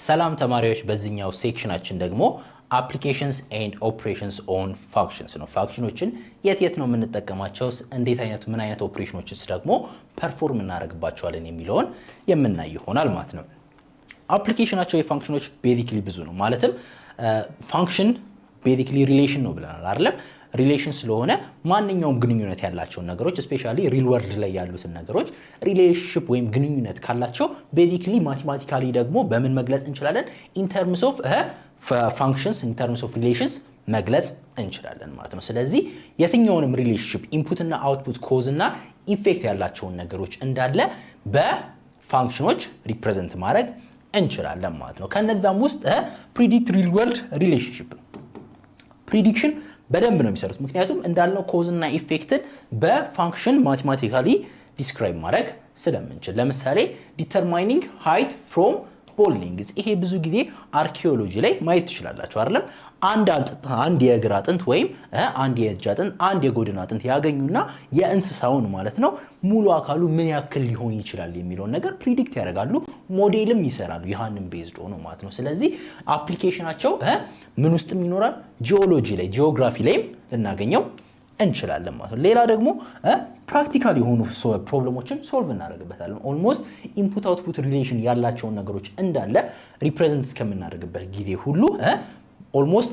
ሰላም ተማሪዎች በዚህኛው ሴክሽናችን ደግሞ applications and operations on functions ነው ፋንክሽኖችን የት ነው የምንጠቀማቸው ምን አይነት ኦፕሬሽኖችስ ደግሞ ፐርፎርም እናደርግባቸዋለን የሚለውን የምናይ ይሆናል ማለት ነው አፕሊኬሽናቸው የፋንክሽኖች ቤዚክሊ ብዙ ነው ማለትም ፋንክሽን ቤዚክሊ ሪሌሽን ነው ብለናል አይደል ሪሌሽን ስለሆነ ማንኛውም ግንኙነት ያላቸው ነገሮች ስፔሻሊ ሪል ወርልድ ላይ ያሉትን ነገሮች ሪሌሽንሺፕ ወይም ግንኙነት ካላቸው ቤዚክሊ ማቴማቲካሊ ደግሞ በምን መግለጽ እንችላለን in terms of functions in terms of relations መግለጽ እንችላለን ማለት ነው ስለዚህ የትኛውንም ሪሌሽንሺፕ ኢንፑት እና አውትፑት ኮዝ እና ኢፌክት ያላቸውን ነገሮች እንዳለ በፋንክሽኖች ሪፕሬዘንት ማድረግ እንችላለን ማለት ነው ከነዛም ውስጥ predict real world relationship prediction በደንብ ነው የሚሰሩት ምክንያቱም እንዳልነው ኮዝ እና ኢፌክትን በፋንክሽን ማቴማቲካሊ ዲስክራይብ ማድረግ ስለምንችል ለምሳሌ determining height from ball length ይሄ ብዙ ጊዜ አርኪኦሎጂ ላይ ማየት ትችላላችሁ አይደለም አንድ የእግር አጥንት ወይም አንድ የእጅ አጥንት አንድ የጎድን አጥንት ያገኙና የእንስሳውን ማለት ነው ሙሉ አካሉ ምን ያክል ሊሆን ይችላል የሚለው ነገር ፕሪዲክት ያደርጋሉ ሞዴልም ይሰራሉ ያንን ቤዝድ ሆኖ ማለት ነው ስለዚህ አፕሊኬሽናቸው ምን ውስጥም ይኖራል ጂኦሎጂ ላይ ጂኦግራፊ ላይ እናገኘው እንችላለን ማለት ነው ሌላ ደግሞ ፕራክቲካሊ የሆኑ ፕሮብሌሞችን ሶልቭ እናደርግበታለን ኦልሞስት ኢንፑት አውትፑት ሪሌሽን ያላቸው ነገሮች እንዳለ ሪፕሬዘንት እስከምናደርግበት ጊዜ ሁሉ ኦልሞስት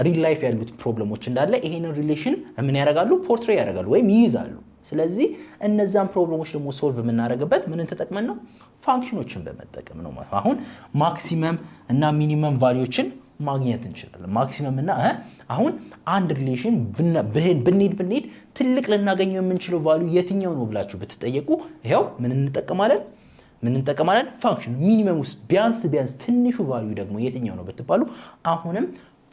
ሪል ላይፍ ያሉት ፕሮብሌሞች እንዳለ ይሄንን ሪሌሽን ምን ያደርጋሉ ፖርትሬ ያደርጋሉ ወይም ይይዛሉ ስለዚህ እነዛን ፕሮብሌሞች ደግሞ ሶልቭ የምናደርግበት ምንን ተጠቅመን ነው ፋንክሽኖችን በመጠቀም ነው ማለት አሁን ማክሲመም እና ሚኒመም ቫልዩዎችን ማግኘት እንችላለን ማክሲመም እና አሁን አንድ ሪሌሽን ብንሄድ ትልቅ ልናገኘው የምንችለው ቫልዩ የትኛው ነው ብላችሁ ብትጠየቁ ይሄው ምን እንጠቀማለን ፋንክሽን ሚኒመም ውስጥ ቢያንስ ትንሹ ቫልዩ ደግሞ የትኛው ነው ብትባሉ አሁንም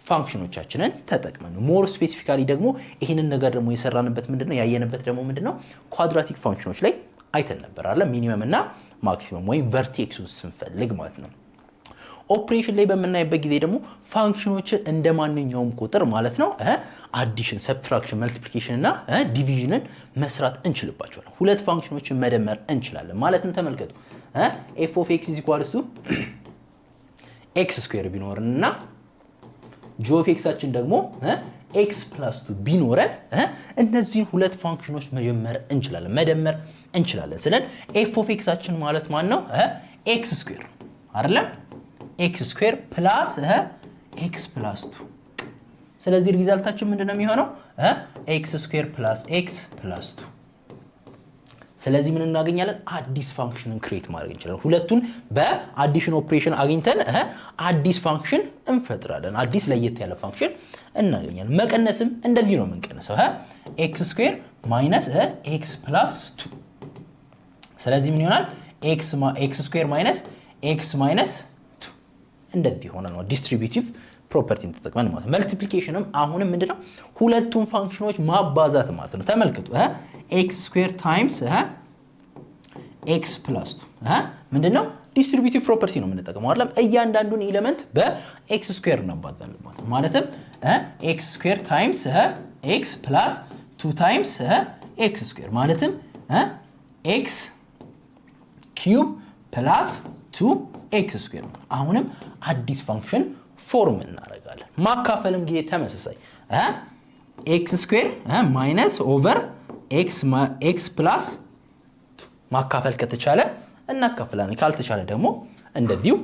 ፋንክሽኖቻችንን ተጠቅመን ነው ሞር ስፔሲፊካሊ ደግሞ ይሄንን ነገር ደግሞ የሰራንበት ምንድነው ያየንበት ደግሞ ምንድነው ኳድራቲክ ፋንክሽኖች ላይ አይተን ነበር አይደል ሚኒመም እና ማክሲመም ወይም ቨርቴክሱን ስንፈልግ ማለት ነው ኦፕሬሽን ላይ በመናይበት ጊዜ ደግሞ ፋንክሽኖችን እንደማንኛውም ቁጥር ማለት ነው አዲሽን ሰብትራክሽን መልቲፕሊኬሽን እና ዲቪዥንን መስራት እንችልባቸዋለን ሁለት ፋንክሽኖችን መደመር እንችላለን ማለትም ተመልከቱ f of x = x² ቢኖርና g of x አችን ደግሞ x + 2 ቢኖረን እነዚህ ሁለት ፋንክሽኖች መደመር እንችላለን ስለዚህ f of x አችን ማለት ማን ነው x² አይደል x² plus x plus 2 ስለዚህ ሪዛልታችን ምንድነው የሚሆነው x² plus x plus 2 ስለዚህ ምን እናገኛለን አዲስ ፋንክሽንን ክሬት ማድረግ እንችላለን ሁለቱን በአዲሽን ኦፕሬሽን አግኝተን አዲስ ፋንክሽን እንፈጥራለን አዲስ ለየት ያለ ፋንክሽን እናገኛለን መቀነስም እንደዚህ ነው የምንቀንሰው x² minus x plus 2 ስለዚህ ምን ይሆናል x² minus x minus እንደዚህ ሆነ ነው ዲስትሪቢዩቲቭ ፕሮፐርቲን ተጠቅመን ማለት ነው መልቲፕሊኬሽንም አሁንም ምንድነው ሁለቱም ፋንክሽኖች ማባዛት ማለት ነው ተመልከቱ x² times x plus 2 ምንድነው ዲስትሪቢዩቲቭ ፕሮፐርቲ ነው የምንጠቀመው አይደል እያንዳንዱን ኤሌመንት በx² እናባዛለን ማለት ነው ማለትም x² times x plus 2 times x² ማለትም x cube plus 2x² አሁንም አዲስ ፋንክሽን ፎርም እናደርጋለን ማካፈልም ጊዜ ተመሳሳይ x² minus over x plus 2 ማካፈል ከተቻለ እናካፍላለን ካልተቻለ ደግሞ እንደዚሁ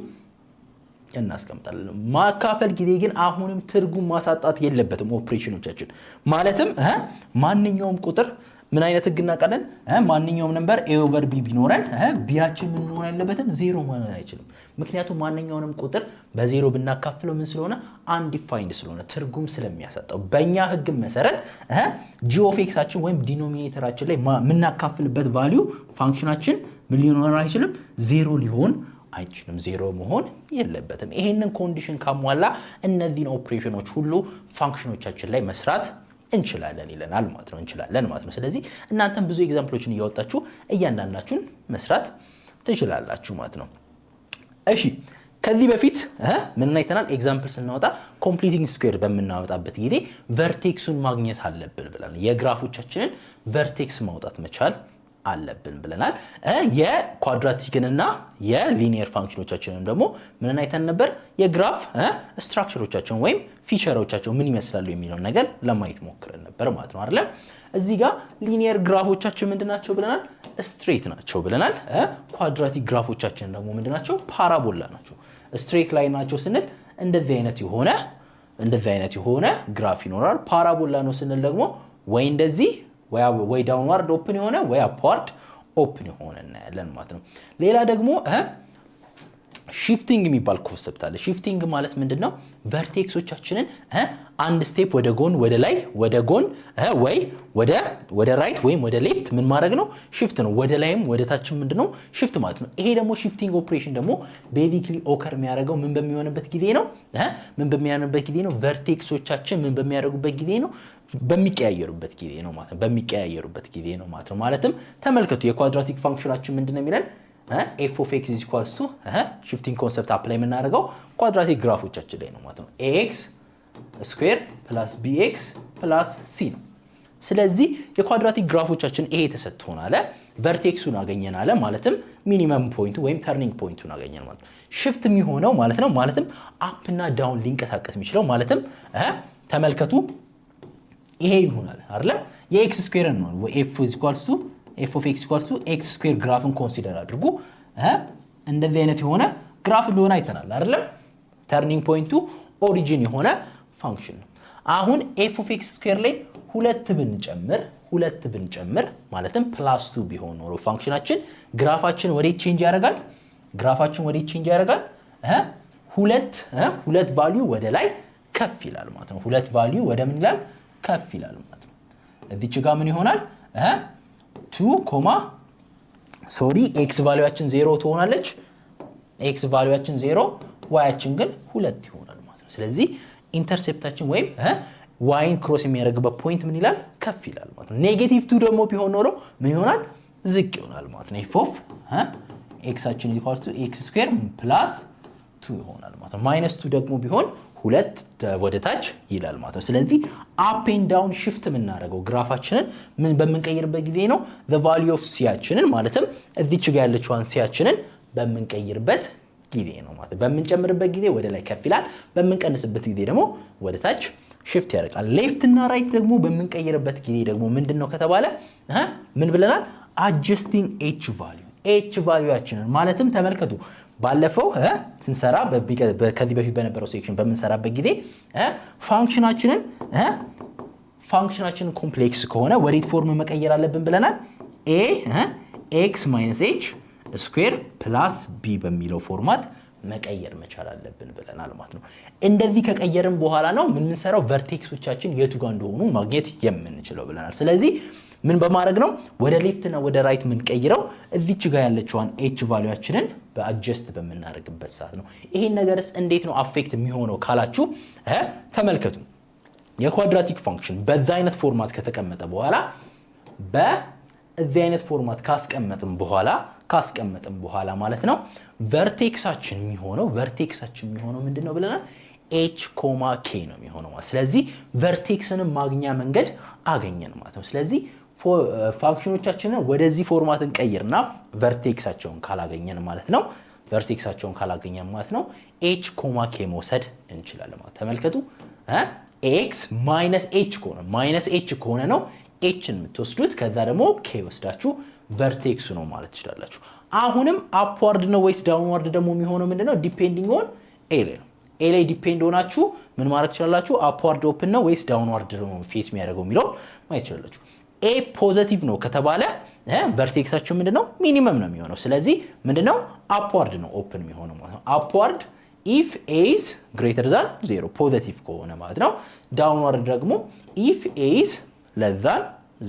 እናስቀምጣለን ማካፈል ጊዜ ግን አሁንም ትርጉም ማሳጣት የለበትም ኦፕሬሽኖቻችን ማለትም ማንኛውም ቁጥር ምን አይነት ህግ እናቀለን ማንኛውም ነምበር a over b ቢኖረን bያችን ምን ሆነ ያለበትም 0 መሆን አይችልም ምክንያቱም ማንኛውንም ቁጥር በ0 ብናካፍለው ምን ስለሆነ አንዲፋይንድ ስለሆነ ትርጉም ስለሚያሳጣው በእኛ ህግ መሰረት g of x አችን ወይም ዲኖሚኔተራችን ላይ ምናካፍልበት ቫልዩ ፋንክሽናችን ምን ሊሆን አይችልም 0 ሊሆን አይችልም 0 መሆን የለበትም ይሄንን ኮንዲሽን ካሟላ እነዚህን ኦፕሬሽኖች ሁሉ ፋንክሽኖቻችን ላይ መስራት እንችላለን ይለናል ማለት ነው ስለዚህ እናንተም ብዙ ኤግዛምፕሎችን እያወጣችሁ እያንዳንዳችሁን መስራት ትችላላችሁ ማለት ነው እሺ ከዚህ በፊት ምን አይተናል ኤግዛምፕል ስናወጣ ኮምፕሊቲንግ ስኩዌር በመናወጣበት ጊዜ ቨርቴክሱን ማግኘት አለብን ብለን የግራፎቻችንን ቨርቴክስ ማውጣት መቻል አለብን ብለናል። የኳድራቲክንና የሊኒየር ፋንክሽኖቻችንን ደግሞ ምን አይተን ነበር? የግራፍ ስትራክቸሮቻቸውን ወይም ፊቸሮቻቸው ምን ይመስላሉ የሚለውን ነገር ለማየት ሞክረን ነበር ማለት ነው አይደል? እዚህ ጋር ሊኒየር ግራፎቻችን ምንድናቸው ብለናል? ስትሬት ናቸው ብለናል። ኳድራቲክ ግራፎቻችን ደግሞ ምንድናቸው? ፓራቦላ ናቸው። ስትሬት ላይ ናቸው ስንል እንደዚህ አይነት የሆነ ግራፍ ይኖራል። ፓራቦላ ነው ስንል ደግሞ ወይ እንደዚህ ወይ ዳውንዋርድ ኦፕን የሆነ ወይ አፕዋርድ ኦፕን የሆነ እናያለን ማለት ነው። ሌላ ደግሞ ሺፍቲንግ የሚባል ኮንሰፕት አለ። ሺፍቲንግ ማለት ምንድነው? ቨርቴክሶቻችንን አንድ ስቴፕ ወደ ጎን ወደ ላይ ወደ ጎን ወይ ወደ ራይት ወይም ወደ ሌፍት ምን ማድረግ ነው? ሺፍት ነው። ወደ ላይም ወደ ታችም ምንድነው? ሺፍት ማለት ነው። ይሄ ደግሞ ሺፍቲንግ ኦፕሬሽን ደግሞ ቤዚክሊ ኦከር የሚያደርገው ምን በሚሆንበት ጊዜ ነው? ቨርቴክሶቻችን ምን በሚያደርጉበት ጊዜ ነው? በሚቀያየሩበት ጊዜ ነው ማለት ነው። ማለትም ተመልከቱ የኳድራቲክ ፋንክሽናችን ምንድነው የሚለን? f of x is equals to shifting concept apply የምናደርገው ኳድራቲክ ግራፎቻችን ላይ ነው ማለት ነው። ax square plus bx plus c ነው። ስለዚህ የኳድራቲክ ግራፎቻችን ይሄ ተሰጥቶናል። ቨርቴክሱን አገኘናል ማለትም ሚኒመም ፖይንቱ ወይም ተርኒንግ ፖይንቱን አገኘን ማለት ነው። ሽፍት የሚሆነው ማለት ነው ማለትም አፕ እና ዳውን ሊንቀሳቀስ የሚችለው ማለትም ተመልከቱ ይሄ ይሆናል አይደል? የx ስኩዌር ነው ወይ f of x equals to x square ግራፍን ኮንሲደር አድርጉ። እንደዚህ አይነት የሆነ ግራፍ እንደሆነ አይተናል አይደል? ተርኒንግ ፖይንቱ ኦሪጂን የሆነ ፋንክሽን ነው። አሁን f of x square ላይ ሁለት ብንጨምር ማለትም +2 ቢሆን ኖሮ ፋንክሽናችን ግራፋችን ወዴት ቼንጅ ያደርጋል? ሁለት ቫልዩ ወደ ላይ ከፍ ይላል ማለት ነው። ሁለት ቫልዩ ወደ ምን ይላል? ከፍ ይላል ማለት ነው። እዚች ጋር ምን ይሆናል? 2 x ቫልዩአችን 0 ትሆናለች። x ቫልዩአችን 0 yአችን ግን 2 ይሆናል ማለት ነው። ስለዚህ ኢንተርሴፕታችን ወይም yን ክሮስ የሚያደርግበት ፖይንት ምን ይላል? ከፍ ይላል ማለት ነው። -2 ደግሞ ቢሆን ኖሮ ምን ይሆናል? ዝቅ ይሆናል ማለት ነው። f of xአችን x² + 2 ይሆናል ማለት ነው። -2 ደግሞ ቢሆን 2 ወደ ታች ይላል ማለት ነው። ስለዚህ አፕ ኤንድ ዳውን ሽፍት የምናደርገው ግራፋችንን ምን በምንቀይርበት ጊዜ ነው? the value of c-ያችንን ማለትም እዚች ጋር ያለችዋን c-ያችንን በምንቀይርበት ጊዜ ነው ማለት ነው። በምንጨምርበት ጊዜ ወደ ላይ ከፍ ይላል፣ በምንቀንስበት ጊዜ ደግሞ ወደ ታች ሽፍት ያደርጋል። ሌፍት እና ራይት ደግሞ በምንቀይርበት ጊዜ ደግሞ ምንድነው ከተባለ ምን ብለናል? adjusting h ቫልዩአችንን ማለትም ተመልከቱ ባለፈው ስንሰራ ከዚህ በፊት በነበረው ሴክሽን በመንሰራበት ጊዜ ፋንክሽናችን ኮምፕሌክስ ከሆነ ወዴት ፎርም መቀየር አለብን ብለናል? ax - h ስኩዌር ፕላስ b በሚለው ፎርማት መቀየር መቻል አለብን ብለናል ማለት ነው። እንደዚህ ከቀየርን በኋላ ነው ምን እንሰራው? ቨርቴክሶቻችን የቱ ጋር እንደሆኑ ማግኘት የምንችለው ብለናል። ስለዚህ ምን በማድረግ ነው ወደ ሌፍት እና ወደ ራይት ምን ቀይረው እዚች ጋር ያለችዋን h ቫልዩአችንን በአድጀስት በመናደርግበት ሰዓት ነው። ይሄን ነገርስ እንዴት ነው አፌክት የሚሆነው ካላችሁ ተመልከቱ። የኳድራቲክ ፋንክሽን በዛ አይነት ፎርማት ከተቀመጠ በኋላ በዚህ አይነት ፎርማት ካስቀመጥን በኋላ ማለት ነው ቨርቴክሳችን የሚሆነው ምንድነው ብለናል? h, k ነው የሚሆነው ማለት። ስለዚህ ቨርቴክስንም ማግኛ መንገድ አገኘን ማለት ነው። ስለዚህ ፋንክሽኖቻችንን ወደዚህ ፎርማት እንቀይርና ቨርቴክሳቸውን ካላገኘን ማለት ነው h, k መውሰድ እንችላለን ማለት። ተመልከቱ x -h ከሆነ ነው hን የምትወስዱት፣ ከዛ ደግሞ k ወስዳችሁ ቨርቴክሱ ነው ማለት ትችላላችሁ። አሁንም አፕዋርድ ነው ወይስ ዳውንዋርድ ደግሞ የሚሆነው ምንድነው? ዲፔንዲንግ ኦን a ላይ ነው። a ላይ ዲፔንድ ሆናችሁ ምን ማድረግ ትችላላችሁ? አፕዋርድ ኦፕን ነው ወይስ ዳውንዋርድ ነው ፌስ የሚያደርገው የሚለው ማየት ትችላላችሁ። a ፖዚቲቭ ነው ከተባለ ቨርቴክሳችሁ ምንድነው? ሚኒመም ነው የሚሆነው። ስለዚህ ምንድነው? አፕዋርድ ነው ኦፕን የሚሆነው ማለት ነው። አፕዋርድ if a is greater than 0 ፖዚቲቭ ከሆነ ማለት ነው። ዳውንዋርድ ደግሞ if a is less than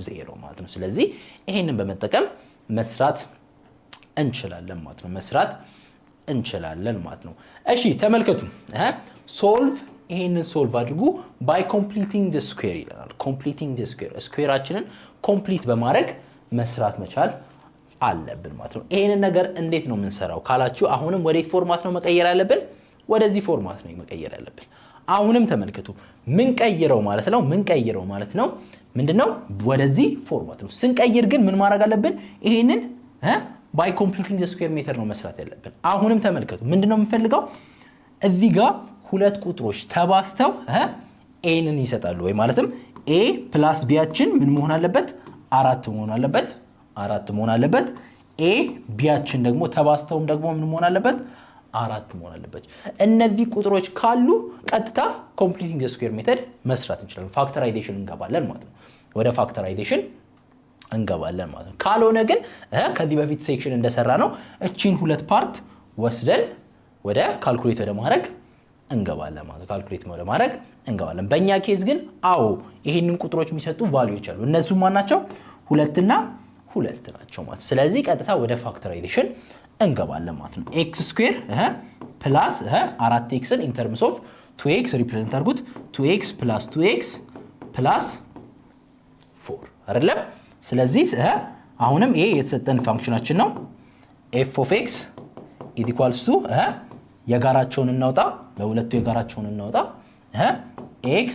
0 ማለት ነው። ስለዚህ ይሄንን በመጠቀም መስራት እንችላለን ማለት ነው። እሺ ተመልከቱ ይሄንን ሶልቭ አድርጉ by completing the square ይላል። completing the squareአችንን ኮምፕሊት በማድረግ መስራት መቻል አለብን ማለት ነው። ይሄንን ነገር እንዴት ነው የምንሰራው ካላችሁ አሁንም ወዴት ፎርማት ነው መቀየር ያለብን? ወደዚህ ፎርማት ነው መቀየር ያለብን። አሁንም ተመልከቱ ምን ቀይረው ማለት ነው ምንድነው ወደዚህ ፎርማት ነው ስንቀይር ግን ምን ማድረግ አለብን ይሄንን by completing the square meter ነው መስራት ያለብን አሁንም ተመልከቱ ምንድነው የምፈልገው እዚህ ጋር ሁለት ቁጥሮች ተባስተው a ን ይሰጣሉ ወይ ማለትም a + b ያችን ምን መሆን አለበት 4 መሆን አለበት a b ያችን ደግሞ ተባስተውም ደግሞ ምን መሆን አለበት 4 መሆን አለበት እነዚህ ቁጥሮች ካሉ ቀጥታ completing the square method መስራት እንችላለን ፋክተራይዜሽን እንገባለን ማለት ነው ወደ ፋክተራይዜሽን እንገባለን ማለት ነው ካልሆነ ግን ከዚህ በፊት ሴክሽን እንደሰራ ነው እቺን ሁለት ፓርት ወስደን ወደ ካልኩሌት ወደ ማድረግ እንገባለን ማለት ነው ካልኩሌት ወደ ማድረግ እንገባለን በእኛ ኬዝ ግን አዎ ይሄንን ቁጥሮች የሚሰጡ ቫልዩዎች አሉ እነሱ ማን ናቸው 2 እና 2 ናቸው ማለት ስለዚህ ቀጥታ ወደ ፋክተራይዜሽን እንገባለን ማለት ነው x² ፕላስ 4x ኢን ተርምስ ኦፍ 2x ሪፕሬዘንት አድርጉት 2x + 2x + 4 አይደለም ስለዚህ አሁንም ይሄ የተሰጠን ፋንክሽናችን ነው f of x = የጋራቸውን እናውጣ ለሁለቱ የጋራቸውን እናውጣ x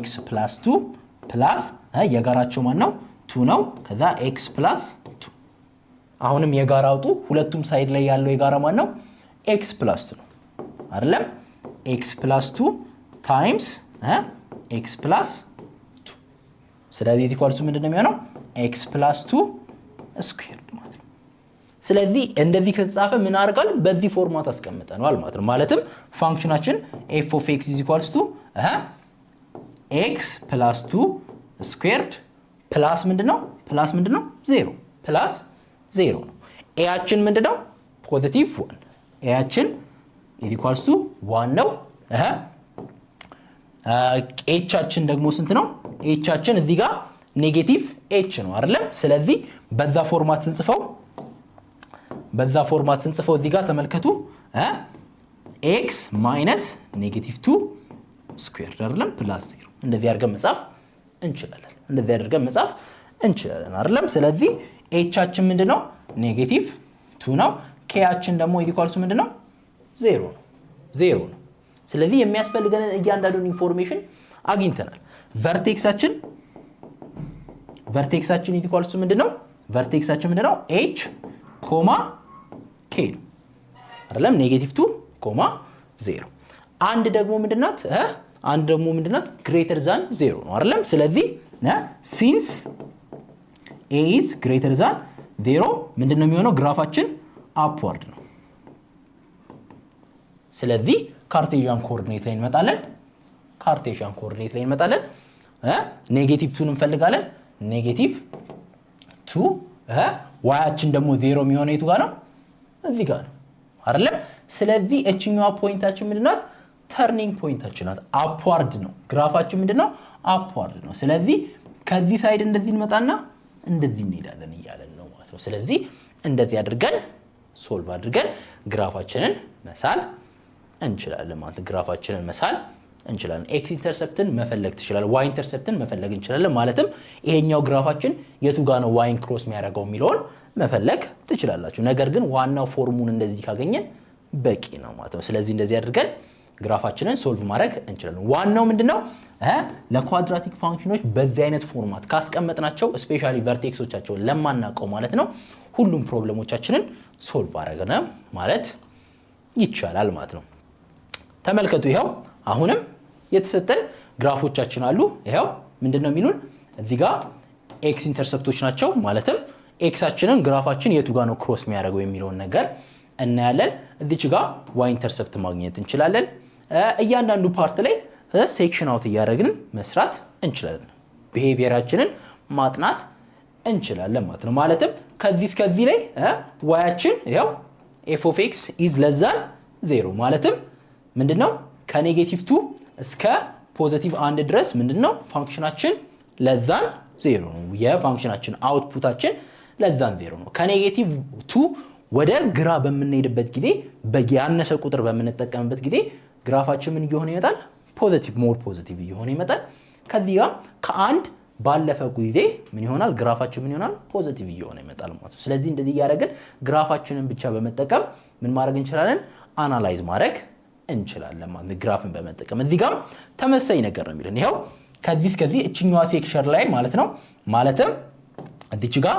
x + 2 ፕላስ የጋራቸው ማን ነው 2 ነው ከዛ x + 2 አሁንም የጋራ አውጡ ሁለቱም ሳይድ ላይ ያለው የጋራ ማን ነው x + 2 ነው አይደለም x + 2 ታይምስ x + 2 ስለዚህ ኢኳልስ ምንድነው የሚሆነው x + 2 ስኩዌርድ ማለት ነው ስለዚህ እንደዚህ ከተጻፈ ምን አርጋል በዚህ ፎርማት አስቀምጠናል ማለት ነው ማለትም ፋንክሽናችን f of x = x + 2 ስኩዌርድ ፕላስ ምንድነው 0 ፕላስ 0 ነው a ያችን ምንድነው ፖዚቲቭ 1 a ያችን = 1 ነው h ያችን ደግሞ ስንት ነው h ያችን እዚህ ጋር ኔጌቲቭ h ነው አይደለም ስለዚህ በዛ ፎርማት ስንጽፈው እዚህ ጋር ተመልከቱ x - -2 ስኩዌር አይደለም ፕላስ 0 እንደዚህ አድርገን መጻፍ እንችላለን አይደለም ስለዚህ h ያችን ምንድነው ኔጌቲቭ 2 ነው k ያችን ደግሞ ኢኳልስ ምንድነው 0 ነው ስለዚህ የሚያስፈልገን እያንዳንዱን ኢንፎርሜሽን አግኝተናል ቨርቴክሳችን ኢኳልስ ምንድነው h, k ነው አይደለም -2, 0 አንድ ደግሞ ምንድናት ግሬተር ዛን 0 ነው አይደለም ስለዚህ since a is greater than 0 ምንድነው የሚሆነው ግራፋችን upward ነው ስለዚህ ካርቴዥያን ኮኦርዲኔት ላይ እንመጣለን -2 እንፈልጋለን -2 ዋያችን ደግሞ 0 የሚሆነው የቱ ጋር ነው እዚህ ጋር ነው አይደለም ስለዚህ እቺኛዋ ፖይንታችን ምንድናት ተርኒንግ ፖይንታችን ናት አፕዋርድ ነው ግራፋችን ምንድነው አፕዋርድ ነው ስለዚህ ከዚህ ሳይድ እንደዚህ እንመጣና እንደዚህ እንሄዳለን ይያለን ነው ማለት ነው ስለዚህ እንደዚህ አድርገን ሶልቭ አድርገን ግራፋችንን መሳል እንችላለን ማለት ግራፋችንን መሳል እንችላለን x ኢንተርሰፕትን መፈለግ ትችላለን y ኢንተርሰፕትን መፈለግ እንችላለን ማለትም ይሄኛው ግራፋችን የቱ ጋር ነው y ክሮስ የሚያደርገው የሚለውን መፈለግ ትችላላችሁ ነገር ግን ዋናው ፎርሙን እንደዚህ ካገኘን በቂ ነው ማለት ነው ስለዚህ እንደዚህ አድርገን ግራፋችንን ሶልቭ ማድረግ እንችላለን ዋናው ምንድነው ለኳድራቲክ ፋንክሽኖች በዚህ አይነት ፎርማት ካስቀመጥናቸው ስፔሻሊ ቨርቴክሶቻቸውን ለማናቀው ማለት ነው ሁሉም ፕሮብሌሞቻችንን ሶልቭ አደረግነ ማለት ይቻላል ማለት ነው ተመልከቱ ይሄው አሁንም የተሰጠን ግራፎቻችን አሉ ይሄው ምንድነው የሚሉን እዚህ ጋር x ኢንተርሰፕቶች ናቸው ማለትም ኤክሳችንን ግራፋችን የቱ ጋር ነው ክሮስ የሚያደርገው የሚለውን ነገር እናያለን እዚች ጋር y ኢንተርሰፕት ማግኘት እንችላለን እያንዳንዱ ፓርት ላይ ሴክሽን አውት እያደረግን መስራት እንችላለን ቢሄቪየራችንን ማጥናት እንችላለን ማለት ነው ማለትም ከዚህ ላይ yያችን ያው f of x is less than 0 ማለትም ምንድነው ከኔጌቲቭ 2 እስከ ፖዚቲቭ 1 ድረስ ምንድነው ፋንክሽናችን less than 0 ነው የፋንክሽናችን አውትፑታችን less than 0 ነው ከኔጌቲቭ 2 ወደ ግራ በመንሄድበት ጊዜ በያነሰ ቁጥር በመንጠቀምበት ጊዜ ግራፋችን ምን ይሆን ይመጣል ፖዚቲቭ ሞር ፖዚቲቭ ይሆን ይመጣል ከዚህ ጋር ከአንድ ባለፈ ጊዜ ምን ይሆናል ግራፋችን ምን ይሆናል ፖዚቲቭ ይሆን ይመጣል ማለት ነው ስለዚህ እንደዚህ ያደረግን ግራፋችንን ብቻ በመጠቀም ምን ማድረግ እንችላለን አናላይዝ ማድረግ እንችላለን ማለት ግራፍን በመጠቀም። እዚህ ጋር ተመሳሳይ ነገር ነው የሚለን። ይሄው ከዚህ እችኛዋ ሴክሽን ላይ ማለት ነው ማለትም እዚች ጋር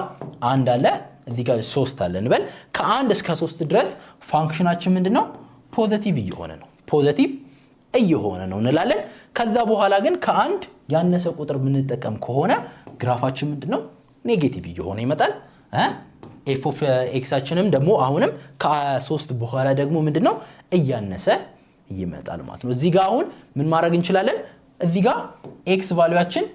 1 አለ እዚህ ጋር 3 አለ እንበል። ከ1 እስከ 3 ድረስ ፋንክሽናችን ምንድነው ፖዚቲቭ እየሆነ ነው እንላለን። ከዛ በኋላ ግን ከ1 ያነሰ ቁጥር የምንጠቀም ከሆነ ግራፋችን ምንድነው ኔጌቲቭ እየሆነ ይመጣል። ኤፍ ኦፍ ኤክሳችንም ደግሞ አሁንም ከ3 በኋላ ደግሞ ምንድነው እያነሰ ይመጣል ማለት ነው። እዚህ ጋር አሁን ምን ማድረግ እንችላለን? እዚህ ጋር ኤክስ ቫልዩአችን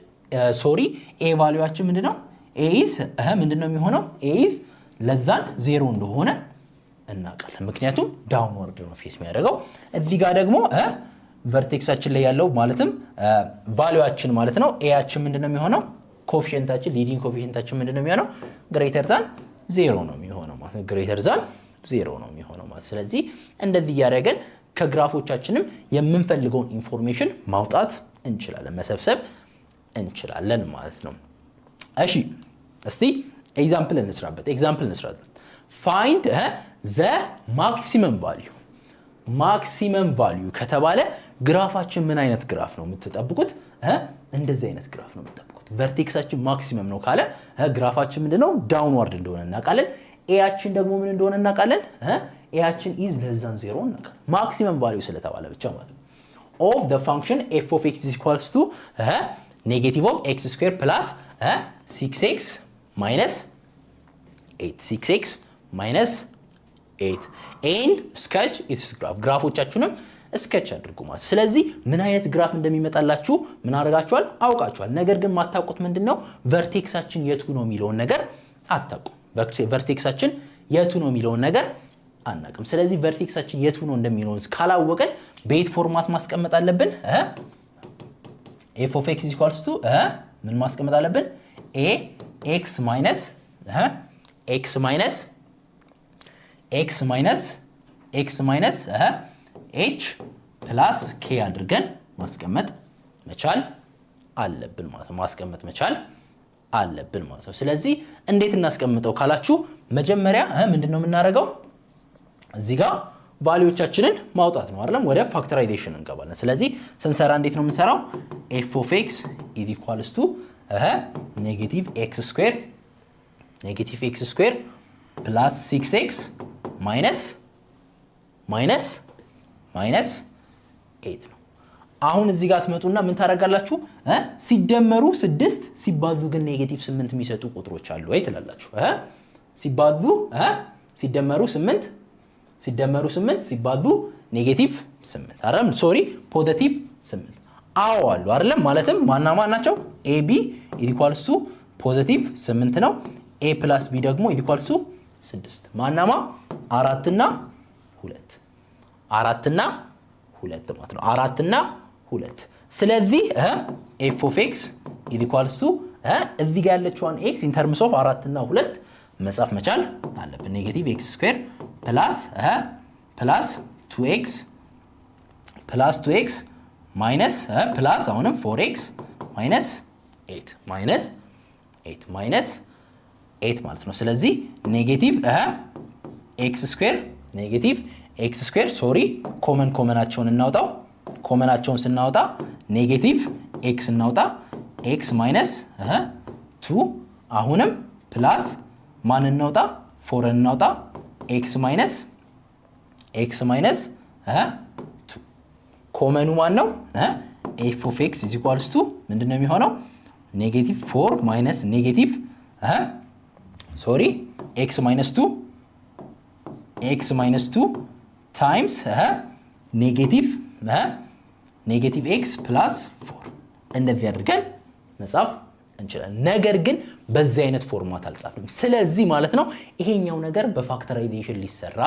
ኤ ቫልዩአችን ምንድነው ኤ ኢዝ ምንድነው የሚሆነው ኤ ኢዝ ለዛን 0 እንደሆነ እናውቃለን። ምክንያቱም ዳውንወርድ ነው ፌስ የሚያደርገው። እዚህ ጋር ደግሞ ቨርቴክሳችን ላይ ያለው ማለትም ቫልዩአችን ማለት ነው ኤያችን ምንድነው የሚሆነው ኮኤፊሺየንታችን ሊዲንግ ኮኤፊሺየንታችን ምንድነው የሚሆነው ግሬተር ዛን 0 ነው የሚሆነው ማለት ነው። ግሬተር ዛን 0 ነው የሚሆነው ማለት። ስለዚህ እንደዚህ ያደረገን ከግራፎቻችንም የምንፈልገውን ኢንፎርሜሽን ማውጣት እንችላለን፣ መሰብሰብ እንችላለን ማለት ነው። እሺ እስቲ ኤግዛምፕል እንስራበት። ፋይንድ ዘ ማክሲመም ቫልዩ ከተባለ ግራፋችን ምን አይነት ግራፍ ነው የምትጠብቁት? እንደዚህ አይነት ግራፍ ነው የምትጠብቁት። ቨርቴክሳችን ማክሲመም ነው ካለ ግራፋችን ምንድነው ዳውንዋርድ እንደሆነ እናውቃለን። ኤያችን ደግሞ ምን እንደሆነ እናውቃለን። ኤያችን ኢዝ ለዛን 0 እናውቃለን። ማክሲመም ቫልዩ ስለተባለ ብቻ ማለት ነው። ኦፍ ዘ ፋንክሽን ኤፍ ኦፍ ኤክስ ኢኳልስ ቱ ኔጌቲቭ ኦፍ ኤክስ ስኩዌር ፕላስ 6x minus 8 and sketch its graph ግራፎቻችሁንም ስኬች አድርጉ ማለት። ስለዚህ ምን አይነት ግራፍ እንደሚመጣላችሁ ምን አደርጋችኋል አውቃችኋል። ነገር ግን ማታውቁት ምንድነው ቨርቴክሳችን የቱ ነው የሚለውን ነገር አታውቁም። ቨርቴክሳችን የቱ ነው የሚለውን ነገር አናውቅም። ስለዚህ ቨርቴክሳችን የቱ ነው እንደሚለውን ካላወቀን በየት ፎርማት ማስቀመጥ አለብን? f of x equals to ምን ማስቀመጥ አለብን? x minus h plus k አድርገን ማስቀመጥ መቻል አለብን ማለት ነው። ስለዚህ እንዴት እናስቀምጠው ካላችሁ መጀመሪያ ምንድነው የምናደርገው? እዚህ ጋር ቫልዩዎቻችንን ማውጣት ነው አይደለም? ወደ ፋክተራይዜሽን እንገባለን። ስለዚህ ስንሰራ እንዴት ነው የምንሰራው? f of x equals to negative x square plus 6x minus 8 ነው። አሁን እዚህ ጋር ትመጡና ምን ታደርጋላችሁ? ሲደመሩ 6 ሲባዙ ግን ኔጌቲቭ 8 የሚሰጡ ቁጥሮች አሉ ወይ ትላላችሁ። ሲደመሩ 8 ሲባዙ ኔጌቲቭ 8 አይደል? ፖዚቲቭ 8 አዎ አሉ አይደለም? ማለትም ማናማ ናቸው? ab equals to ፖዚቲቭ 8 ነው። a plus b ደግሞ equals to 6 ማናማ 4 እና 2 ማለት ነው። 4 እና 2 ስለዚህ f of x equals to እዚህ ጋር ያለችዋን x in terms of 4 እና 2 መጻፍ መቻል አለብን። ኔጌቲቭ x ስኩዌር ፕላስ 2x ማይነስ ፕላስ አሁንም 4x ማይነስ 8 ማለት ነው። ስለዚህ ኔጌቲቭ x ስኩዌር ኮመናቸውን እናውጣው። ኮመናቸውን ስናወጣ ኔጌቲቭ x እናውጣ x ማይነስ 2 አሁንም ፕላስ ማን እናውጣ 4 እናውጣ x ማይነስ 2 ኮመኑ ማን ነው? f of x is equals to ምንድነው የሚሆነው? ኔጌቲቭ 4 ማይነስ ኔጌቲቭ x minus 2 ታይምስ ኔጌቲቭ x ፕላስ 4 እንደዚህ አድርገን መጻፍ እንችላለን። ነገር ግን በዚህ አይነት ፎርማት አልጻፍንም። ስለዚህ ማለት ነው ይሄኛው ነገር በፋክተራይዜሽን ሊሰራ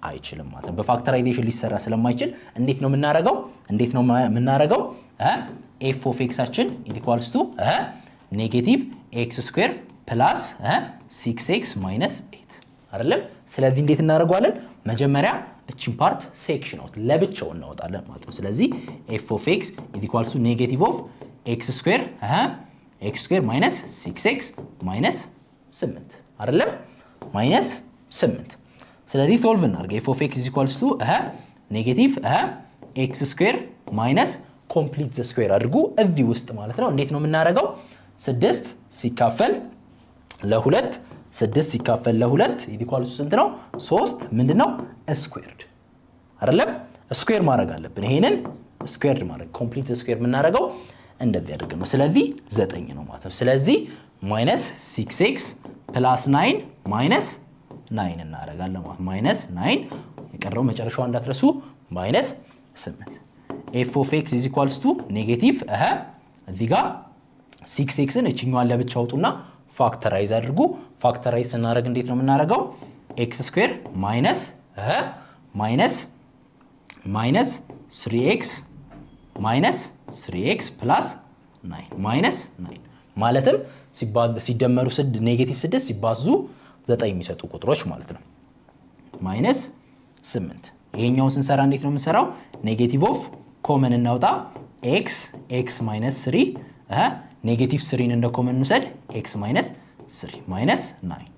አይችልም ማለት ነው። በፋክተራይዜሽን ሊሰራ ስለማይችል እንዴት ነው የምናደርገው? f of x አችን equals to ኔጌቲቭ x ስኩዌር ፕላስ 6x ማይነስ 8 አይደለም? ስለዚህ እንዴት እናደርገዋለን? መጀመሪያ እቺን ፓርት ሴክሽን አውት ለብቻው እናወጣለን ማለት ነው። ስለዚህ f of x equals to ኔጌቲቭ ኦፍ x ስኩዌር ማይነስ 6x ማይነስ 8 አይደለም? ማይነስ 8 ስለዚህ ሶልቭ እናድርግ። f of x equals to ኔጌቲቭ ኤክስ ስኩዌር ማይነስ ኮምፕሊት ዘ ስኩዌር አድርጉ እዚህ ውስጥ ማለት ነው። እንዴት ነው የምናደርገው? 6 ሲካፈል ለ2 6 ሲካፈል ለ2 ኢኳልስ ስንት ነው? 3 ምንድነው? ስኩዌርድ አይደለም? ስኩዌር ማድረግ አለብን። ይሄንን ስኩዌርድ ማድረግ ኮምፕሊት ዘ ስኩዌር የምናደርገው እንደዚህ አድርገን ነው። ስለዚህ 9 ነው ማለት ነው። ስለዚህ ማይነስ 6x ፕላስ 9 ማይነስ 9 እናደርጋለን ማለት ማይነስ 9 የቀረው መጨረሻው እንዳትረሱ ማይነስ 8 f of x is equals to ኔጌቲቭ እዚህ ጋር 6xን እችኛዋን ለብቻ አውጡና ፋክተራይዝ አድርጉ። ፋክተራይዝ ስናደርግ እንዴት ነው የምናደርገው? x ስኩዌር ማይነስ ማይነስ 3x ማይነስ 3x ፕላስ 9 ማይነስ 9 ማለትም ሲደመሩ ኔጌቲቭ 6 ሲባዙ 9 የሚሰጡ ቁጥሮች ማለት ነው። ማይነስ 8 ይሄኛውን ስንሰራ እንዴት ነው የምንሰራው? ኔጌቲቭ ኦፍ ኮመን እናውጣ x ማይነስ 3 ኔጌቲቭ 3ን እንደ ኮመን እንውሰድ x ማይነስ 3 ማይነስ 9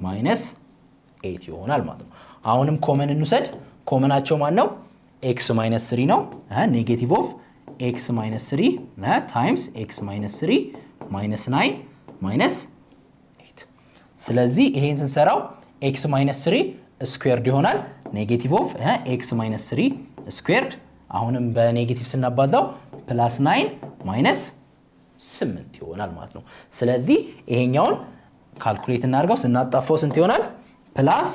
ማይነስ 8 ይሆናል ማለት ነው። አሁንም ኮመን እንውሰድ። ኮመናቸው ማን ነው? x ማይነስ 3 ነው። ኔጌቲቭ ኦፍ x ማይነስ 3 ታይምስ x ማይነስ 3 ማይነስ 9 ማይነስ 8። ስለዚህ ይሄን ስንሰራው x ማይነስ 3 ስኩዌርድ ይሆናል። ኔጌቲቭ ኦፍ x ማይነስ 3 ስኩዌርድ አሁንም በኔጌቲቭ ስናባዛው ፕላስ 9 ማይነስ 8 ይሆናል ማለት ነው። ስለዚህ ይሄኛውን ካልኩሌት እናድርገው። ስናጣፋው ስንት ይሆናል? ፕላስ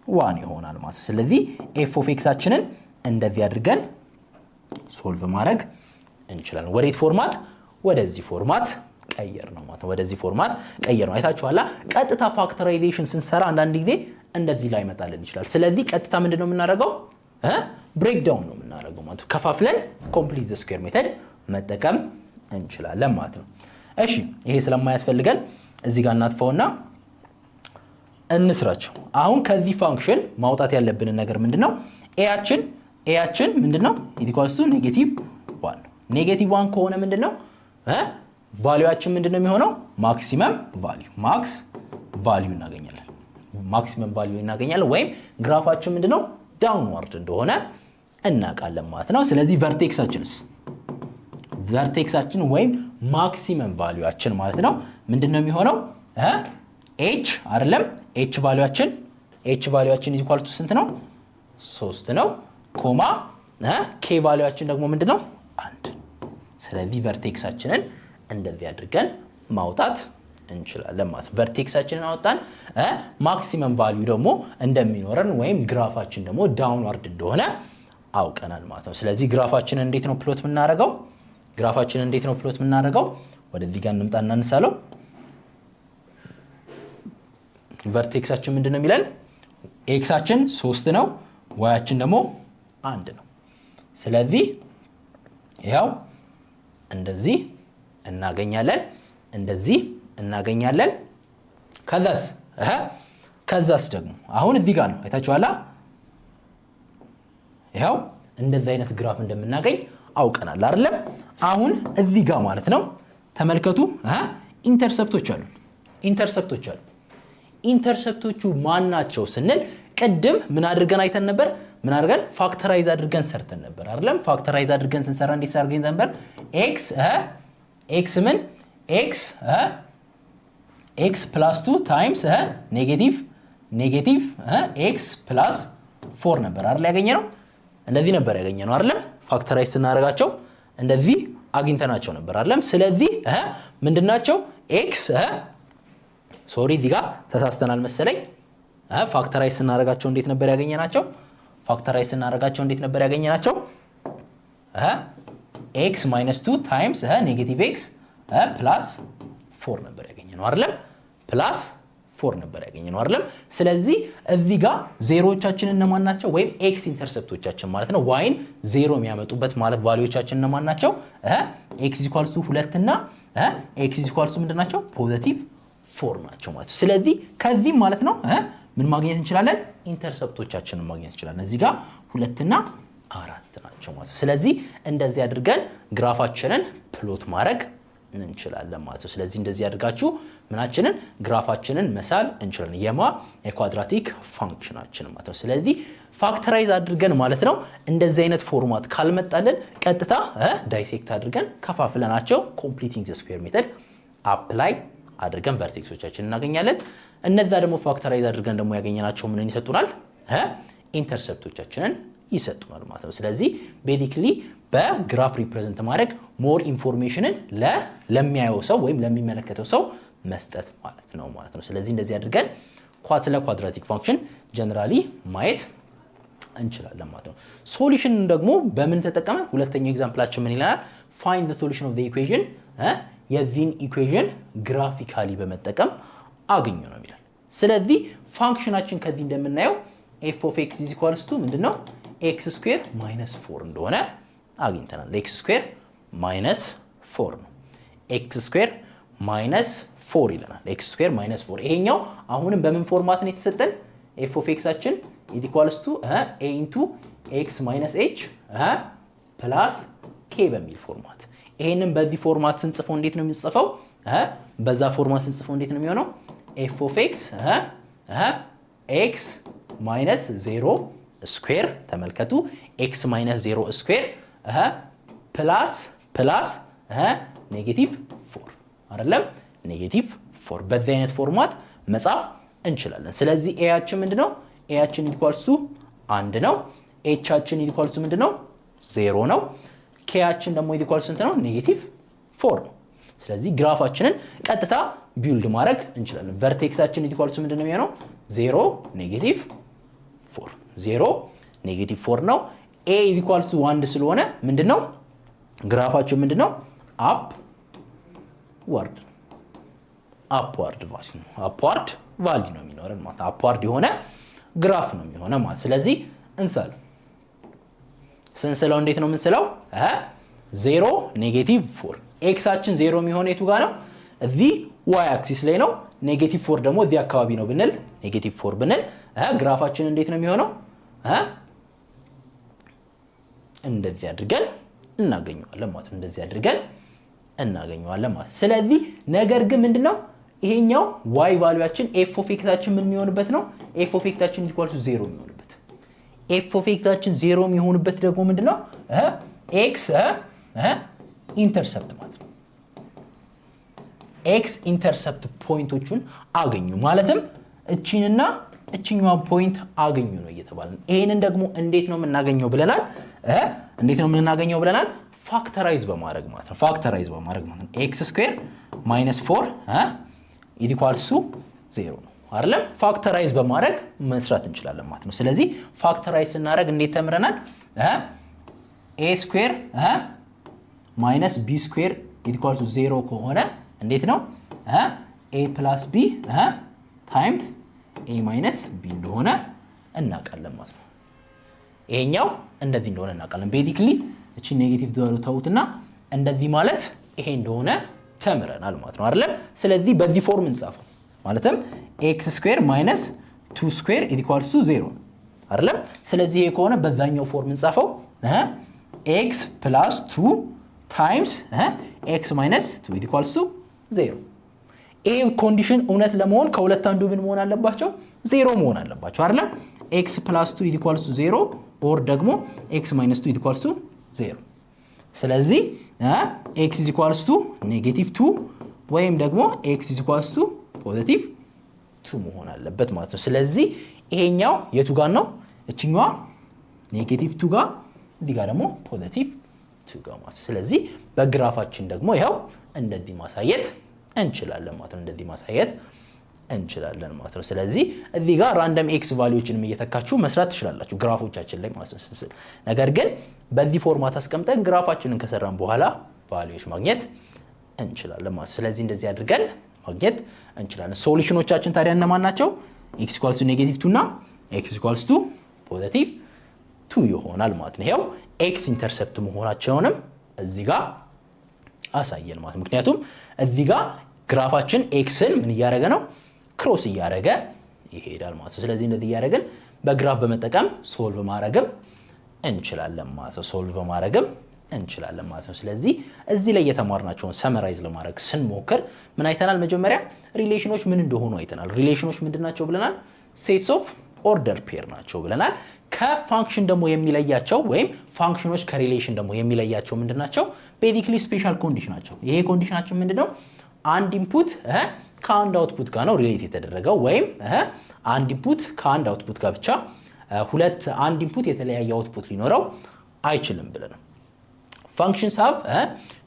1 ይሆናል ማለት ነው። ስለዚህ f of x አችንን እንደዚህ አድርገን ሶልቭ ማድረግ እንችላለን። ወዴት ፎርማት? ወደዚህ ፎርማት ቀየር ነው ማለት ነው። ወደዚህ ፎርማት ቀየር ነው። አይታችኋላ። ቀጥታ ፋክተራይዜሽን ስንሰራ አንዳንድ ጊዜ እንደዚህ ላይ መጣልን ይችላል። ስለዚህ ቀጥታ ምንድነው የምናደርገው? ብሬክ ዳውን ነው የምናደርገው ማለት ነው። ከፋፍለን ኮምፕሊት ዘ ስኩዌር ሜተድ መጠቀም እንችላለን ማለት ነው። እሺ ይሄ ስለማያስፈልገን እዚህ ጋር እናጥፋውና እንስራቸው። አሁን ከዚህ ፋንክሽን ማውጣት ያለብን ነገር ምንድነው? ኤያችን ምንድነው? ኢኳልስ ቱ ኔጌቲቭ 1 ኔጌቲቭ 1 ከሆነ ምንድነው ቫልዩአችን ምንድነው የሚሆነው? ማክሲመም ቫልዩ እናገኛለን። ማክሲመም ቫልዩ እናገኛለን ወይም ግራፋችን ምንድነው ዳውንዋርድ እንደሆነ እናውቃለን ማለት ነው። ስለዚህ ቨርቴክሳችን ወይም ማክሲመም ቫልዩአችን ማለት ነው ምንድነው የሚሆነው? h አይደለም h ቫልዩአችን ኢኳል ቱ ስንት ነው? 3 ነው ኮማ k ቫልዩአችን ደግሞ ምንድነው? 1። ስለዚህ ቨርቴክሳችንን እንደዚህ አድርገን ማውጣት እንችላለን ማለት ነው። ቨርቴክሳችንን አወጣን። ማክሲመም ቫልዩ ደግሞ እንደሚኖረን ወይም ግራፋችን ደግሞ ዳውንዋርድ እንደሆነ አውቀናል ማለት ነው። ስለዚህ ግራፋችንን እንዴት ነው ፕሎት የምናደርገው? ወደዚህ ጋር እንምጣና እንሳለው። ቨርቴክሳችን ምንድነው የሚለን? ኤክሳችን 3 ነው፣ ዋያችን ደግሞ 1 ነው። ስለዚህ ያው እንደዚህ እናገኛለን። ከዛስ ደግሞ አሁን እዚህ ጋር ነው አይታችኋላ። ያው እንደዚህ አይነት ግራፍ እንደምናገኝ አውቀናል አይደለም? አሁን እዚህ ጋር ማለት ነው ተመልከቱ። ኢንተርሰፕቶች አሉ። ኢንተርሰፕቶቹ ማን ናቸው ስንል ቅድም ምን አድርገን አይተን ነበር? ምን አድርገን ፋክተራይዝ አድርገን ሰርተን ነበር አይደለም? ፋክተራይዝ አድርገን ስንሰራ እንዴት አድርገን ነበር? x ፕላስ 2 ታይምስ ኔጌቲቭ x ፕላስ 4 ነበር አይደል ያገኘነው? እንደዚህ ነበር ያገኘነው አይደለም? ፋክተራይዝ ስናደርጋቸው እንደዚህ አግኝተናቸው ነበር አይደለም? ስለዚህ ምንድናቸው? x ሶሪ እዚህ ጋር ተሳስተናል መሰለኝ። ፋክተራይዝ ስናደርጋቸው እንዴት ነበር ያገኘናቸው? x minus 2 times ኔጌቲቭ x ፕላስ 4 ነበር ያገኘነው አይደለም? ፕላስ 4 ነበር ያገኘነው አይደለም? ስለዚህ እዚህ ጋር ዜሮዎቻችን እነማን ናቸው? ወይም x ኢንተርሰፕቶቻችን ማለት ነው yን ዜሮ የሚያመጡበት ማለት ቫልዩዎቻችን እነማን ናቸው? x equals to 2 እና x equals to ምንድን ናቸው? ፖዚቲቭ 4 ናቸው ማለት ነው። ስለዚህ ከዚህ ማለት ነው ምን ማግኘት እንችላለን? ኢንተርሰፕቶቻችንን ማግኘት እንችላለን። እዚህ ጋር 2 እና 4 ናቸው ማለት ነው። ስለዚህ እንደዚህ አድርገን ግራፋችንን ፕሎት ማድረግ እንችላለን ማለት ነው። ስለዚህ እንደዚህ አድርጋችሁ ምናችንን ግራፋችንን መሳል እንችላለን የማ የኳድራቲክ ፋንክሽናችን ማለት ነው። ስለዚህ ፋክተራይዝ አድርገን ማለት ነው እንደዚህ አይነት ፎርማት ካልመጣልን ቀጥታ ዳይሴክት አድርገን ከፋፍለናቸው ኮምፕሊቲንግ ዘ ስኩዌር ሜተድ አፕላይ አድርገን ቨርቴክሶቻችን እናገኛለን። እነዛ ደግሞ ፋክተራይዝ አድርገን ደግሞ ያገኘናቸው ምንን ይሰጡናል? ኢንተርሰፕቶቻችንን ይሰጡናል ማለት ነው። ስለዚህ ቤዚክሊ በግራፍ ሪፕሬዘንት ማድረግ ሞር ኢንፎርሜሽንን ለሚያየው ሰው ወይም ለሚመለከተው ሰው መስጠት ማለት ነው። ስለዚህ እንደዚህ አድርገን ስለ ኳድራቲክ ፋንክሽን ጀነራሊ ማየት እንችላለን ማለት ነው። ሶሉሽን ደግሞ በምን ተጠቀመን? ሁለተኛው ኤግዛምፕላችን ምን ይላል? ፋይንድ ዘ ሶሉሽን ኦፍ ዘ ኢኩዌሽን የዚህን ኢኩዌሽን ግራፊካሊ በመጠቀም አግኙ ነው የሚላል። ስለዚህ ፋንክሽናችን ከዚህ እንደምናየው ኤፍ ኦፍ ኤክስ ኢዝ ኢኳልስ ቱ ምንድነው? ኤክስ ስኩዌር ማይነስ 4 እንደሆነ አግኝተናል። ኤክስ ስኩዌር ማይነስ 4 ነው። ኤክስ ስኩዌር ማይነስ 4 ይለናል። ኤክስ ስኩዌር ማይነስ 4 ይሄኛው አሁንም በምን ፎርማት ነው የተሰጠን? ኤፍ ኦፍ ኤክሳችን ኢዝ ኢኳልስ ቱ ኤ ኢንቱ ኤክስ ማይነስ ኤች ፕላስ ኬ በሚል ፎርማት። ይሄንን በዚህ ፎርማት ስንጽፈው እንዴት ነው የሚጽፈው? በዛ ፎርማት ስንጽፈው እንዴት ነው የሚሆነው? ኤፍ ኦፍ ኤክስ ኤክስ ማይነስ 0 ስኩዌር ተመልከቱ፣ ኤክስ ማይነስ 0 ስኩዌር ፕላስ ኔጌቲቭ 4 አይደለም፣ ኔጌቲቭ 4 በዚህ አይነት ፎርማት መጻፍ እንችላለን። ስለዚህ ኤያችን ምንድነው? ኤያችን ኢኳልስ ቱ 1 ነው። ኤቻችን ኢኳልስ ቱ ምንድነው? 0 ነው። ኬያችን ደግሞ ኢኳልስ ስንት ነው? ኔጌቲቭ 4 ነው። ስለዚህ ግራፋችንን ቀጥታ ቢልድ ማድረግ እንችላለን። ቨርቴክሳችን ኢኳልስ ቱ ምንድነው የሚሆነው? 0 ኔጌቲቭ 4 0 ኔጌቲቭ 4 ነው። ኤ ኢኳልስ ቱ 1 ስለሆነ ምንድነው ግራፋችን ምንድነው? አፕዋርድ ቫልዩ ነው የሚኖረን ማለት አፕዋርድ የሆነ ግራፍ ነው የሚሆነው ማለት። ስለዚህ ስንስለው እንዴት ነው የምንስለው? 0 ኔጌቲቭ 4 ኤክሳችን 0 የሚሆነው የቱ ጋር ነው? እዚህ ዋይ አክሲስ ላይ ነው። ኔጌቲቭ 4 ደግሞ እዚህ አካባቢ ነው ብንል ኔጌቲቭ 4 ብንል ግራፋችን እንዴት ነው የሚሆነው? እንደዚህ አድርገን እናገኘዋለን ማለት ነው። እንደዚህ አድርገን እናገኘዋለን ማለት። ስለዚህ ነገር ግን ምንድነው ይሄኛው ዋይ ቫልዩአችን ኤፍ ኦፍ ኤክሳችን ምን የሚሆንበት ነው? ኤፍ ኦፍ ኤክሳችን ኢኳል ቱ 0 የሚሆንበት። ኤፍ ኦፍ ኤክሳችን 0 የሚሆንበት ደግሞ ምንድነው? ኤክስ ኢንተርሰፕት ማለት ነው። ኤክስ ኢንተርሰፕት ፖይንቶቹን አገኙ ማለትም እቺንና እቺኛዋን ፖይንት አገኙ ነው እየተባለ ነው። ይሄንን ደግሞ እንዴት ነው የምናገኘው ብለናል? ፋክተራይዝ በማድረግ ማለት ነው። ኤክስ ስኩዌር ማይነስ 4 ኢኳልስ ቱ 0 ነው አይደለም? ፋክተራይዝ በማድረግ መስራት እንችላለን ማለት ነው። ስለዚህ ፋክተራይዝ ስናደርግ እንዴት ተምረናል? ኤ ስኩዌር ማይነስ ቢ ስኩዌር ኢኳልስ ቱ 0 ከሆነ እንዴት ነው ኤ ፕላስ ቢ ታይምስ ኤ ማይነስ ቢ እንደሆነ እናውቃለን ማለት ነው። ይሄኛው እንደዚህ እንደሆነ እናውቃለን። ቤዚክሊ እቺ ኔጌቲቭ ተውትና እንደዚህ ማለት ይሄ እንደሆነ ተምረናል ማለት ነው አይደለም? ስለዚህ በዚህ ፎርም እንጻፈው ማለትም ኤክስ ስኩዌር ማይነስ 2 ስኩዌር ኢኳልስ ቱ 0 አይደለም? ስለዚህ ይሄ ከሆነ በዛኛው ፎርም እንጻፈው ኤክስ ፕላስ 2 ታይምስ ኤክስ ማይነስ 2 ኢኳልስ ቱ 0። ይሄ ኮንዲሽን እውነት ለመሆን ከሁለት አንዱ ምን መሆን አለባቸው? 0 መሆን አለባቸው አይደለም? ኤክስ ፕላስ 2 ኢኳልስ ቱ 0 ኦር ደግሞ ኤክስ ማይነስ 2 ኢኳልስ ቱ 0። ስለዚህ ኤክስ ኢኳልስ ቱ ኔጌቲቭ 2 ወይም ደግሞ ኤክስ ኢኳልስ ቱ ፖዚቲቭ 2 መሆን አለበት ማለት ነው። ስለዚህ ይሄኛው የቱ ጋር ነው? እችኛዋ ኔጌቲቭ 2 ጋር፣ እዚህ ጋር ደግሞ ፖዚቲቭ 2 ጋር ማለት ነው። ስለዚህ በግራፋችን ደግሞ ይሄው እንደዚህ ማሳየት እንችላለን ማለት ነው። ስለዚህ እዚህ ጋር ራንደም ኤክስ ቫልዩዎችንም እየተካችሁ መስራት ትችላላችሁ ግራፎቻችን ላይ ማለት ነው። ነገር ግን በዚህ ፎርማት አስቀምጠን ግራፋችንን ከሰራን በኋላ ቫልዩዎች ማግኘት እንችላለን ማለት ነው። ስለዚህ እንደዚህ አድርገን ማግኘት እንችላለን። ሶሉሽኖቻችን ታዲያ እነማን ናቸው? ኤክስ ኢኳልስ ቱ ኔጌቲቭ 2 እና ኤክስ ኢኳልስ ቱ ፖዚቲቭ 2 ይሆናል ማለት ነው። ይሄው ኤክስ ኢንተርሰፕት መሆናቸውንም እዚህ ጋር አሳየን ማለት ነው። ምክንያቱም እዚህ ጋር ግራፋችን ኤክስን ምን እያደረገ ነው? ክሮስ እያደረገ ይሄዳል ማለት ነው። ስለዚህ እንደዚህ እያደረግን በግራፍ በመጠቀም ሶልቭ ማድረግም እንችላለን ማለት ነው። ሶልቭ በማድረግም እንችላለን ማለት ነው። ስለዚህ እዚህ ላይ የተማርናቸውን ሰመራይዝ ለማድረግ ስንሞክር ምን አይተናል? መጀመሪያ ሪሌሽኖች ምን እንደሆኑ አይተናል። ሪሌሽኖች ምንድናቸው ብለናል? ሴትስ ኦፍ ኦርደር ፔር ናቸው ብለናል። ከፋንክሽን ደግሞ የሚለያቸው ወይም ፋንክሽኖች ከሪሌሽን ደግሞ የሚለያቸው ምንድናቸው? ቤዚክሊ ስፔሻል ኮንዲሽናቸው። ይሄ ኮንዲሽናችን ምንድነው? አንድ ኢንፑት ከአንድ አውትፑት ጋር ነው ሪሌት የተደረገው ወይም አንድ ኢንፑት ከአንድ አውትፑት ጋር ብቻ አንድ ኢንፑት የተለያየ አውትፑት ሊኖረው አይችልም ብለናል። functions have a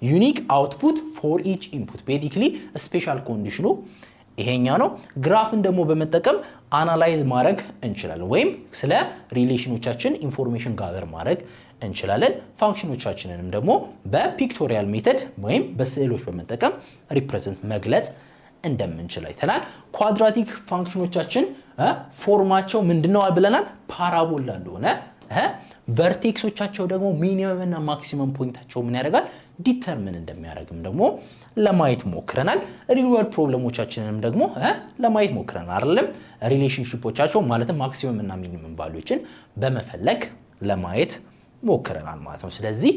unique output for each input basically ስፔሻል ኮንዲሽኑ ይሄኛው ነው። ግራፍን ደግሞ በመጠቀም አናላይዝ ማድረግ እንችላለን ወይም ስለ ሪሌሽኖቻችን ኢንፎርሜሽን ጋዘር ማድረግ እንችላለን። ፋንክሽኖቻችንንም ደግሞ በፒክቶሪያል ሜተድ ወይም በስዕሎች በመጠቀም ሪፕሬዘንት መግለጽ እንደምንችል አይተናል። ኳድራቲክ ፋንክሽኖቻችን ፎርማቸው ምንድነው ብለናል? ፓራቦላ እንደሆነ ቨርቴክሶቻቸው ደግሞ ሚኒመም እና ማክሲመም ፖይንታቸው ምን ያደርጋል ዲተርሚን እንደሚያደርግም ደግሞ ለማየት ሞክረናል። ሪል ወርልድ ፕሮብለሞቻችንንም ደግሞ ለማየት ሞክረናል አይደለም። ሪሌሽንሺፖቻቸው ማለትም ማክሲመም እና ሚኒመም ቫልዩዎችን በመፈለግ ለማየት ሞክረናል ማለት ነው። ስለዚህ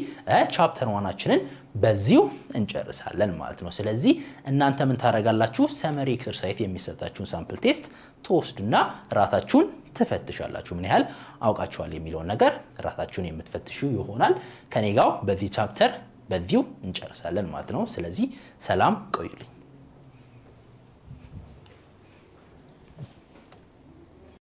ቻፕተር 1ችንን በዚሁ እንጨርሳለን ማለት ነው። ስለዚህ እናንተ ምን ታደርጋላችሁ? ሰመሪ ኤክሰርሳይዝ የሚሰጣችሁን ሳምፕል ቴስት ተወስዱና ራሳችሁን ትፈትሻላችሁ። ምን ያህል አውቃችኋል የሚለውን ነገር ራሳችሁን የምትፈትሹ ይሆናል። ከኔ ጋር በዚህ ቻፕተር በዚሁ እንጨርሳለን ማለት ነው። ስለዚህ ሰላም ቆዩልኝ።